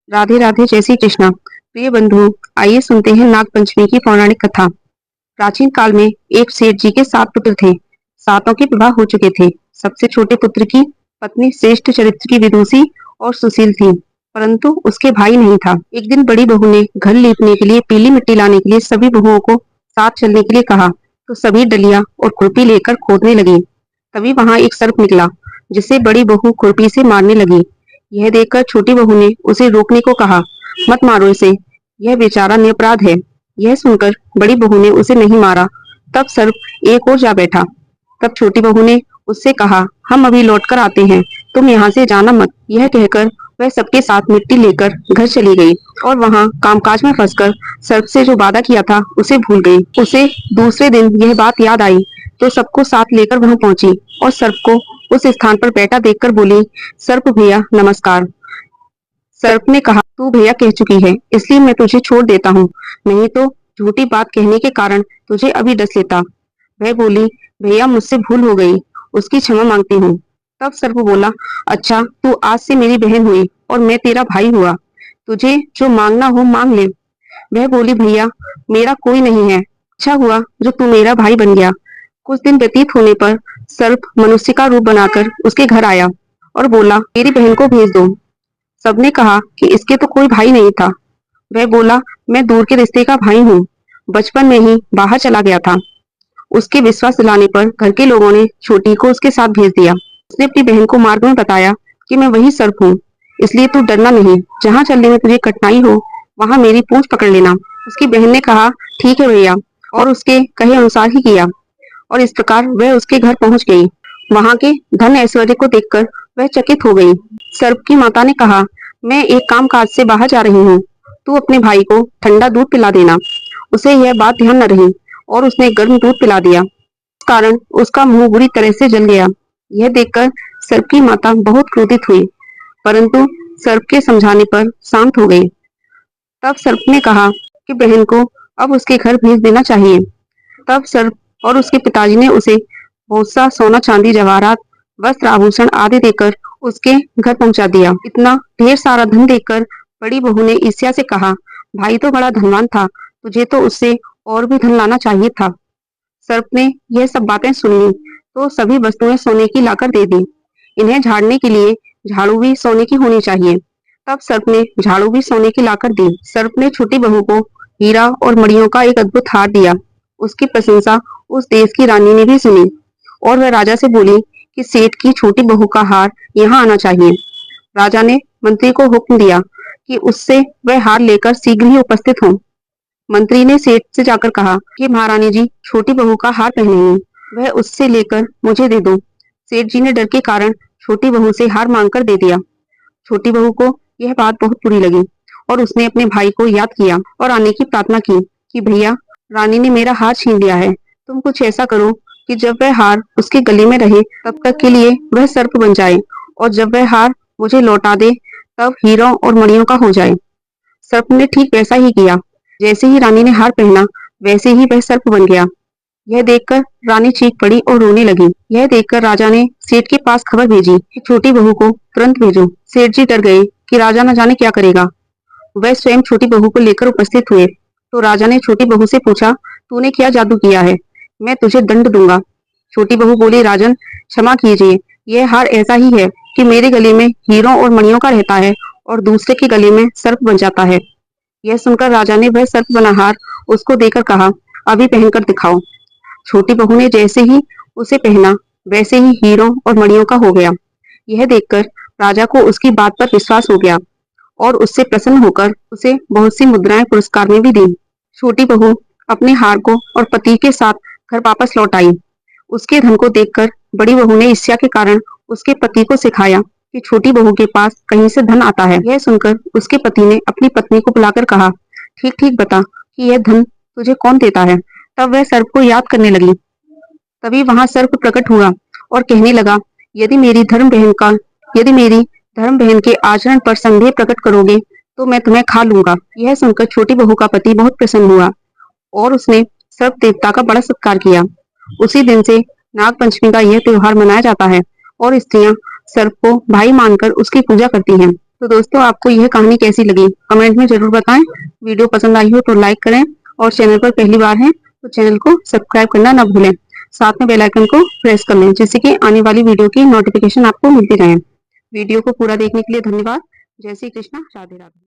राधे राधे, जय श्री कृष्णा। प्रिय बंधु, आइए सुनते हैं नाग पंचमी की पौराणिक कथा। प्राचीन काल में एक सेठ जी के 7 पुत्र थे। सातों के विवाह हो चुके थे। सबसे छोटे पुत्र की पत्नी श्रेष्ठ चरित्र की विदुषी और सुशील थी, परंतु उसके भाई नहीं था। एक दिन बड़ी बहू ने घर लीपने के लिए पीली मिट्टी लाने के लिए सभी बहुओं को साथ चलने के लिए कहा, तो सभी डलिया और खुरपी लेकर खोदने लगी। तभी वहां एक सर्प निकला, जिसे बड़ी बहू खुरपी से मारने लगी। यह देखकर छोटी बहू ने उसे रोकने को कहा, मत मारो इसे, यह बेचारा निरपराध है। यह सुनकर बड़ी बहू ने उसे नहीं मारा। तब सर्प एक ओर जा बैठा। तब छोटी बहू ने उससे कहा, हम अभी लौट कर आते हैं, तुम यहाँ से जाना मत। यह कहकर वह सबके साथ मिट्टी लेकर घर चली गई और वहाँ कामकाज में फंसकर सर्प से जो वादा किया था उसे भूल गई। उसे दूसरे दिन यह बात याद आई, तो सबको साथ लेकर वहां पहुंची और सर्प को उस स्थान पर बैठा देखकर बोली, सर्प भैया नमस्कार। सर्प ने कहा, तू भैया कह चुकी है, इसलिए मैं तुझे छोड़ देता हूँ, नहीं तो झूठी बात कहने के कारण तुझे अभी डस लेता। वह बोली, भैया मुझसे भूल हो गई, उसकी क्षमा मांगती हूँ। तब सर्प बोला, अच्छा तू आज से मेरी बहन हुई और मैं तेरा भाई हुआ, तुझे जो मांगना हो मांग ले। वह बोली, भैया मेरा कोई नहीं है, अच्छा हुआ जो तू मेरा भाई बन गया। कुछ दिन व्यतीत होने पर सर्प मनुष्य का रूप बनाकर उसके घर आया और बोला, मेरी बहन को भेज दो। सबने कहा कि इसके तो कोई भाई नहीं था। वह बोला, मैं दूर के रिश्ते का भाई हूँ, बचपन में ही बाहर चला गया था। उसके विश्वास दिलाने पर घर के लोगों ने छोटी को उसके साथ भेज दिया। उसने अपनी बहन को मार्ग में बताया कि मैं वही सर्प हूँ, इसलिए तू डरना नहीं, जहाँ चलने में तुझे कठिनाई हो वहां मेरी पूंछ पकड़ लेना। उसकी बहन ने कहा, ठीक है भैया, और उसके कहे अनुसार ही किया। और इस प्रकार वह उसके घर पहुंच गई। वहां के धन ऐश्वर्य को देखकर वह चकित हो गई। सर्प की माता ने कहा, मैं एक काम काज से बाहर जा रही हूँ, तू अपने भाई को ठंडा दूध पिला देना। उसे यह बात ध्यान न रही और उसने गर्म दूध पिला दिया। इस कारण उसका मुंह बुरी तरह से जल गया। यह देखकर सर्प की माता बहुत क्रोधित हुई, परंतु सर्प के समझाने पर शांत हो गई। तब सर्प ने कहा कि बहन को अब उसके घर भेज देना चाहिए। तब सर्प और उसके पिताजी ने उसे बहुत सा सोना चांदी जवाहरात वस्त्र आभूषण आदि देकर उसके घर पहुंचा दिया। इतना ढेर सारा धन देखकर बड़ी बहू ने ईर्ष्या से कहा, भाई तो बड़ा धनवान था, तुझे तो उससे और भी धन लाना चाहिए था। सर्प ने यह सब बातें सुन ली तो सभी वस्तुएं सोने की लाकर दे दी। इन्हें झाड़ने के लिए झाड़ू भी सोने की होनी चाहिए। तब सर्प ने झाड़ू भी सोने की लाकर दी। सर्प ने छोटी बहू को हीरा और मणियों का एक अद्भुत हार दिया। उसकी प्रशंसा उस देश की रानी ने भी सुनी और वह राजा से बोली कि सेठ की छोटी बहू का हार यहाँ आना चाहिए। राजा ने मंत्री को हुक्म दिया कि उससे वह हार लेकर शीघ्र ही उपस्थित हो। मंत्री ने सेठ से जाकर कहा कि महारानी जी छोटी बहू का हार पहनेंगी, वह उससे लेकर मुझे दे दो। सेठ जी ने डर के कारण छोटी बहू से हार मांगकर दे दिया। छोटी बहू को यह बात बहुत बुरी लगी और उसने अपने भाई को याद किया और आने की प्रार्थना की कि भैया, रानी ने मेरा हार छीन लिया है, तुम कुछ ऐसा करो कि जब वह हार उसके गले में रहे तब तक के लिए वह सर्प बन जाए, और जब वह हार मुझे लौटा दे तब हीरों और मणियों का हो जाए। सर्प ने ठीक वैसा ही किया। जैसे ही रानी ने हार पहना वैसे ही वह सर्प बन गया। यह देखकर रानी चीख पड़ी और रोने लगी। यह देखकर राजा ने सेठ के पास खबर भेजी कि छोटी बहू को तुरंत भेजो। सेठ जी डर गए कि राजा न जाने क्या करेगा। वह स्वयं छोटी बहू को लेकर उपस्थित हुए तो राजा ने छोटी बहू से पूछा, तूने क्या जादू किया है, मैं तुझे दंड दूंगा। छोटी बहू बोली, राजन क्षमा कीजिए, यह हार ऐसा ही है कि मेरे गले में हीरों और मणियों का रहता है और दूसरे के गले में सर्प बन जाता है। यह सुनकर राजा ने वह सर्प बना हार उसको देकर कहा, अभी पहनकर दिखाओ। छोटी बहू ने जैसे ही उसे पहना वैसे ही हीरों और मणियों का हो गया। यह देखकर राजा को उसकी बात पर विश्वास हो गया और उससे प्रसन्न होकर उसे बहुत सी मुद्राएं पुरस्कार में भी दी। छोटी बहू अपने हार को और पति के साथ घर वापस लौट आई। उसके धन को देखकर बड़ी बहू ने ईर्ष्या के कारण उसके पति को सिखाया कि छोटी बहू के पास कहीं से धन आता है। यह सुनकर उसके पति ने अपनी पत्नी को बुलाकर कहा, ठीक ठीक बता कि यह धन तुझे कौन देता है। तब वह सर्प को याद करने लगी। तभी वहां सर्प प्रकट हुआ और कहने लगा, यदि मेरी धर्म बहन के आचरण पर संदेह प्रकट करोगे तो मैं तुम्हें खा लूंगा। यह सुनकर छोटी बहू का पति बहुत प्रसन्न हुआ और उसने सर्प देवता का बड़ा सत्कार किया। उसी दिन से नाग पंचमी का यह त्योहार मनाया जाता है और स्त्रियां सर्प को भाई मानकर उसकी पूजा करती हैं। तो दोस्तों आपको यह कहानी कैसी लगी कमेंट में जरूर बताएं। वीडियो पसंद आई हो तो लाइक करें और चैनल पर पहली बार हैं तो चैनल को सब्सक्राइब करना ना भूलें। साथ में बेल आइकन को प्रेस कर लें जिससे कि आने वाली वीडियो की नोटिफिकेशन आपको मिलती रहे। वीडियो को पूरा देखने के लिए धन्यवाद। जय श्री कृष्णा, राधे राधे।